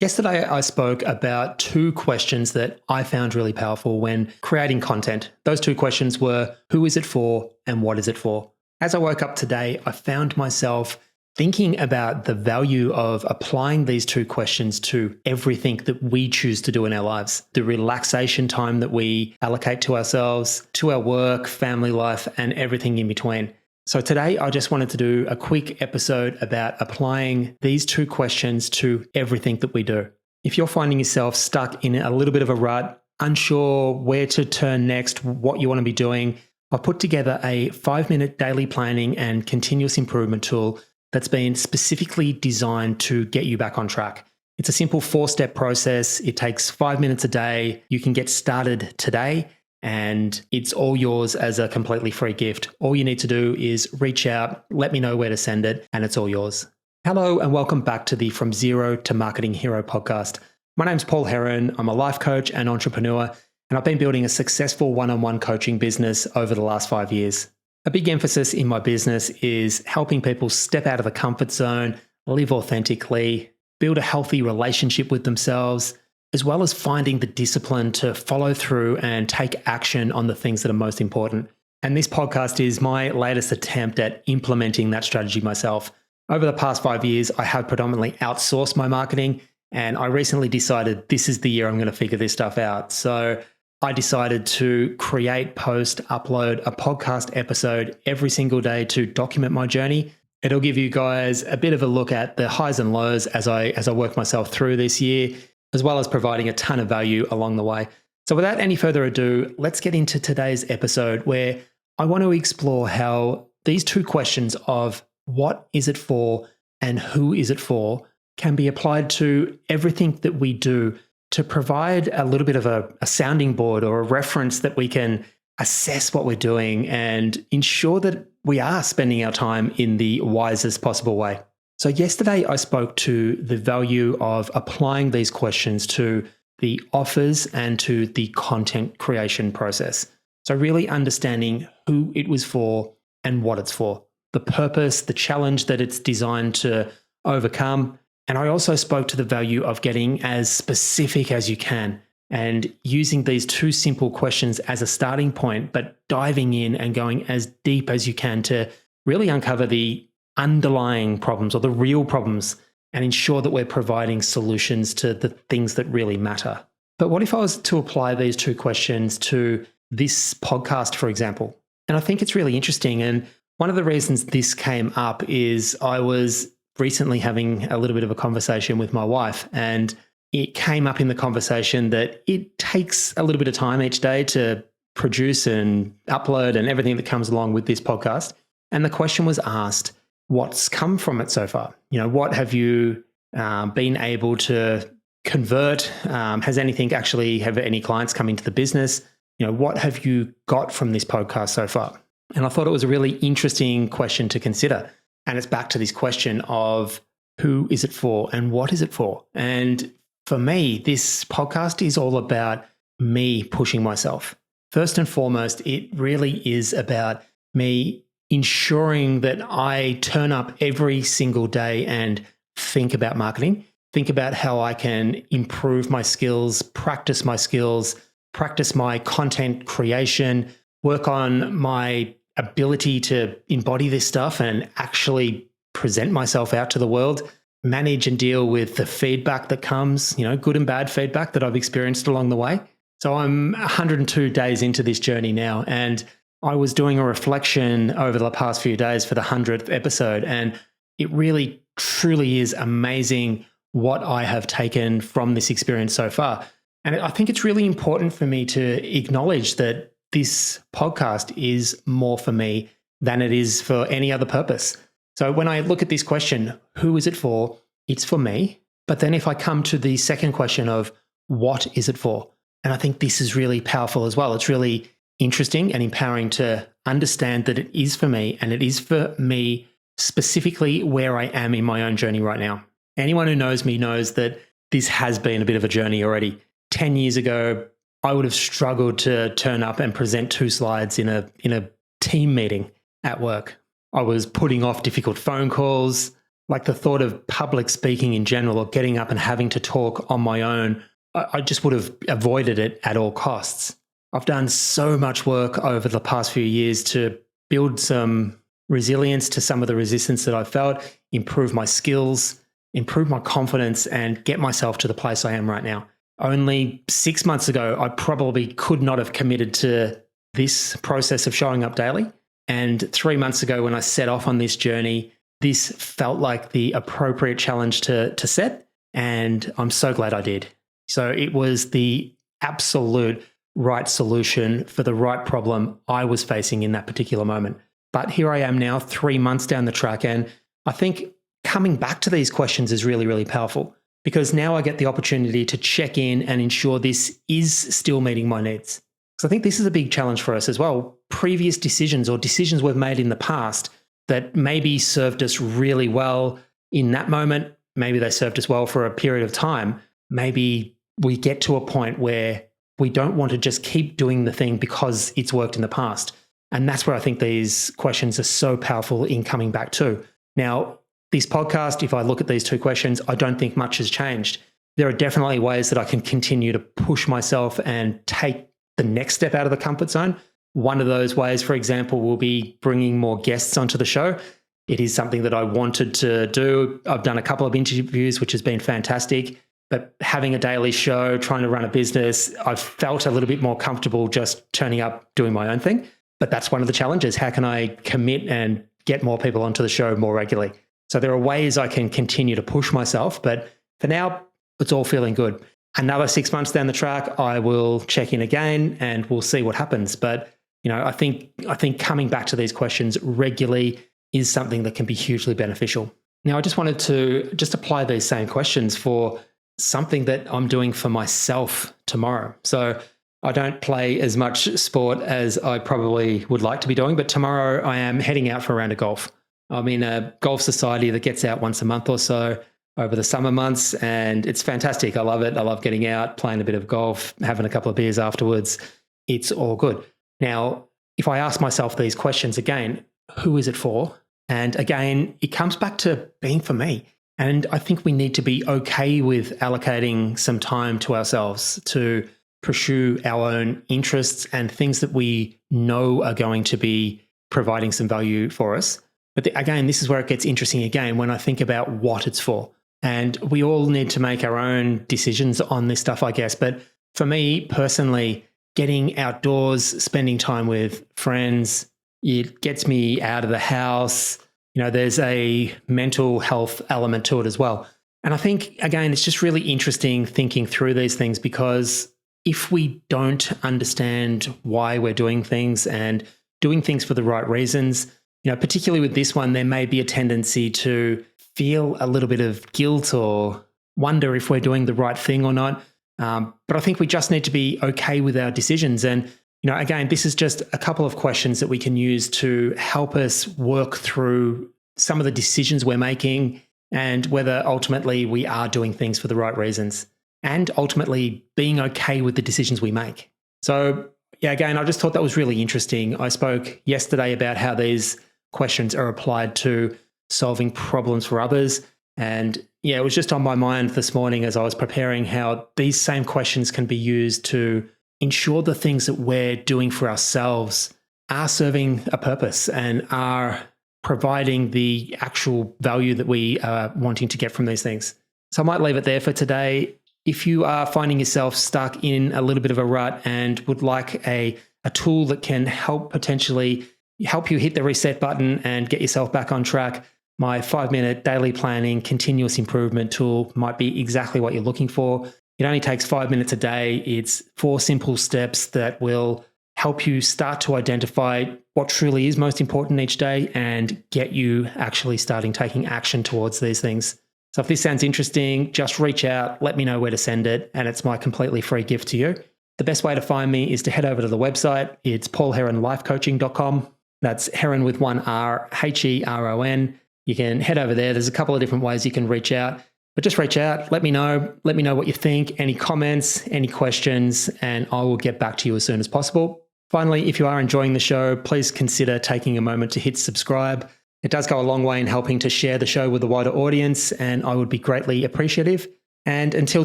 Yesterday, I spoke about two questions that I found really powerful when creating content. Those two questions were, who is it for and what is it for? As I woke up today, I found myself thinking about the value of applying these two questions to everything that we choose to do in our lives. The relaxation time that we allocate to ourselves, to our work, family life, and everything in between. So today, I just wanted to do a quick episode about applying these two questions to everything that we do. If you're finding yourself stuck in a little bit of a rut, unsure where to turn next, what you want to be doing, I've put together a 5-minute daily planning and continuous improvement tool that's been specifically designed to get you back on track. It's a simple 4-step process. It takes 5 minutes a day. You can get started today. And it's all yours as a completely free gift. All you need to do is reach out, let me know where to send it, and it's all yours. Hello, and welcome back to the From Zero to Marketing Hero podcast. My name's Paul Heron. I'm a life coach and entrepreneur, and I've been building a successful one-on-one coaching business over the last 5 years. A big emphasis in my business is helping people step out of the comfort zone, live authentically, build a healthy relationship with themselves, as well as finding the discipline to follow through and take action on the things that are most important. And this podcast is my latest attempt at implementing that strategy myself. Over the past 5 years, I have predominantly outsourced my marketing, and I recently decided this is the year I'm going to figure this stuff out. So I decided to create, post, upload a podcast episode every single day to document my journey. It'll give you guys a bit of a look at the highs and lows as I work myself through this year, as well as providing a ton of value along the way. So without any further ado, let's get into today's episode where I want to explore how these two questions of what is it for and who is it for can be applied to everything that we do to provide a little bit of a sounding board or a reference that we can assess what we're doing and ensure that we are spending our time in the wisest possible way. So yesterday I spoke to the value of applying these questions to the offers and to the content creation process. So really understanding who it was for and what it's for, the purpose, the challenge that it's designed to overcome. And I also spoke to the value of getting as specific as you can and using these two simple questions as a starting point, but diving in and going as deep as you can to really uncover the underlying problems or the real problems and ensure that we're providing solutions to the things that really matter. But what if I was to apply these two questions to this podcast, for example? And I think it's really interesting. And one of the reasons this came up is I was recently having a little bit of a conversation with my wife, and it came up in the conversation that it takes a little bit of time each day to produce and upload and everything that comes along with this podcast. And the question was asked, what's come from it so far? What have you been able to convert? Have any clients come into the business? What have you got from this podcast so far? And I thought it was a really interesting question to consider. And it's back to this question of who is it for and what is it for? And for me, this podcast is all about me pushing myself. First and foremost, it really is about me ensuring that I turn up every single day and think about marketing, think about how I can improve my skills, practice my content creation, work on my ability to embody this stuff and actually present myself out to the world, manage and deal with the feedback that comes, good and bad feedback that I've experienced along the way. So I'm 102 days into this journey now, and I was doing a reflection over the past few days for the 100th episode, and it really, truly is amazing what I have taken from this experience so far. And I think it's really important for me to acknowledge that this podcast is more for me than it is for any other purpose. So when I look at this question, who is it for? It's for me. But then if I come to the second question of what is it for? And I think this is really powerful as well. It's really interesting and empowering to understand that it is for me, and it is for me specifically where I am in my own journey right now. Anyone who knows me knows that this has been a bit of a journey already. 10 years ago, I would have struggled to turn up and present 2 slides in a team meeting at work. I was putting off difficult phone calls, Like the thought of public speaking in general or getting up and having to talk on my own, I just would have avoided it at all costs. I've done so much work over the past few years to build some resilience to some of the resistance that I've felt, improve my skills, improve my confidence, and get myself to the place I am right now. Only 6 months ago, I probably could not have committed to this process of showing up daily. And 3 months ago, when I set off on this journey, this felt like the appropriate challenge to set. And I'm so glad I did. So it was the absolute right solution for the right problem I was facing in that particular moment. But here I am now, 3 months down the track. And I think coming back to these questions is really, really powerful because now I get the opportunity to check in and ensure this is still meeting my needs. So I think this is a big challenge for us as well. Previous decisions or decisions we've made in the past that maybe served us really well in that moment, maybe they served us well for a period of time. Maybe we get to a point where we don't want to just keep doing the thing because it's worked in the past. And that's where I think these questions are so powerful in coming back to. Now, this podcast, if I look at these two questions, I don't think much has changed. There are definitely ways that I can continue to push myself and take the next step out of the comfort zone. One of those ways, for example, will be bringing more guests onto the show. It is something that I wanted to do. I've done a couple of interviews, which has been fantastic. But having a daily show, trying to run a business, I've felt a little bit more comfortable just turning up, doing my own thing. But that's one of the challenges. How can I commit and get more people onto the show more regularly? So there are ways I can continue to push myself. But for now, it's all feeling good. Another 6 months down the track, I will check in again and we'll see what happens. But I think coming back to these questions regularly is something that can be hugely beneficial. Now, I just wanted to just apply these same questions for something that I'm doing for myself tomorrow. So I don't play as much sport as I probably would like to be doing, but tomorrow I am heading out for a round of golf. I'm in a golf society that gets out once a month or so over the summer months, and it's fantastic. I love it. I love getting out, playing a bit of golf, having a couple of beers afterwards. It's all good. Now, if I ask myself these questions again, who is it for? And again, it comes back to being for me. And I think we need to be okay with allocating some time to ourselves to pursue our own interests and things that we know are going to be providing some value for us. But again, this is where it gets interesting again when I think about what it's for. And we all need to make our own decisions on this stuff, I guess. But for me personally, getting outdoors, spending time with friends, it gets me out of the house. There's a mental health element to it as well. And I think, again, it's just really interesting thinking through these things because if we don't understand why we're doing things and doing things for the right reasons, particularly with this one, there may be a tendency to feel a little bit of guilt or wonder if we're doing the right thing or not. But I think we just need to be okay with our decisions. And, again, this is just a couple of questions that we can use to help us work through some of the decisions we're making and whether ultimately we are doing things for the right reasons and ultimately being okay with the decisions we make. So, yeah, again, I just thought that was really interesting. I spoke yesterday about how these questions are applied to solving problems for others. And yeah, it was just on my mind this morning as I was preparing how these same questions can be used to ensure the things that we're doing for ourselves are serving a purpose and are providing the actual value that we are wanting to get from these things. So I might leave it there for today. If you are finding yourself stuck in a little bit of a rut and would like a tool that can potentially help you hit the reset button and get yourself back on track, my 5-minute daily planning continuous improvement tool might be exactly what you're looking for. It only takes 5 minutes a day. It's 4 simple steps that will help you start to identify what truly is most important each day and get you actually starting taking action towards these things. So if this sounds interesting, just reach out, let me know where to send it, and it's my completely free gift to you. The best way to find me is to head over to the website. It's paulheronlifecoaching.com. That's Heron with one R, Heron. You can head over there. There's a couple of different ways you can reach out, but just reach out. Let me know what you think, any comments, any questions, and I will get back to you as soon as possible. Finally, if you are enjoying the show, please consider taking a moment to hit subscribe. It does go a long way in helping to share the show with a wider audience, and I would be greatly appreciative. And until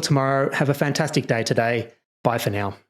tomorrow, have a fantastic day today. Bye for now.